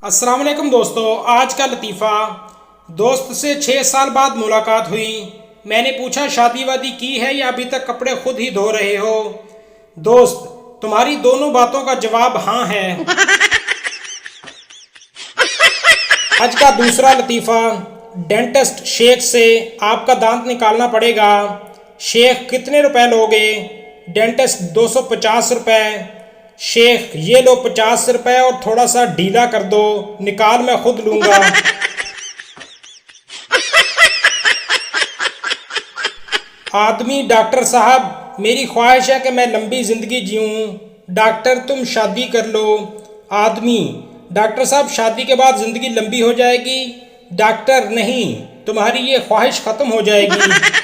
अस्सलाम वालेकुम दोस्तों। आज का लतीफ़ा, दोस्त से 6 साल बाद मुलाकात हुई। मैंने पूछा शादी वादी की है या अभी तक कपड़े खुद ही धो रहे हो। दोस्त, तुम्हारी दोनों बातों का जवाब हाँ है। आज का दूसरा लतीफ़ा, डेंटिस्ट शेख से आपका दांत निकालना पड़ेगा। शेख कितने रुपए लोगे? डेंटिस्ट 250 रुपए। शेख ये लो 50 रुपए और थोड़ा सा ढीला कर दो, निकाल मैं खुद लूंगा। आदमी, डॉक्टर साहब मेरी ख्वाहिश है कि मैं लंबी जिंदगी जीऊँ। डॉक्टर तुम शादी कर लो। आदमी, डॉक्टर साहब शादी के बाद जिंदगी लंबी हो जाएगी। डॉक्टर नहीं, तुम्हारी ये ख्वाहिश खत्म हो जाएगी।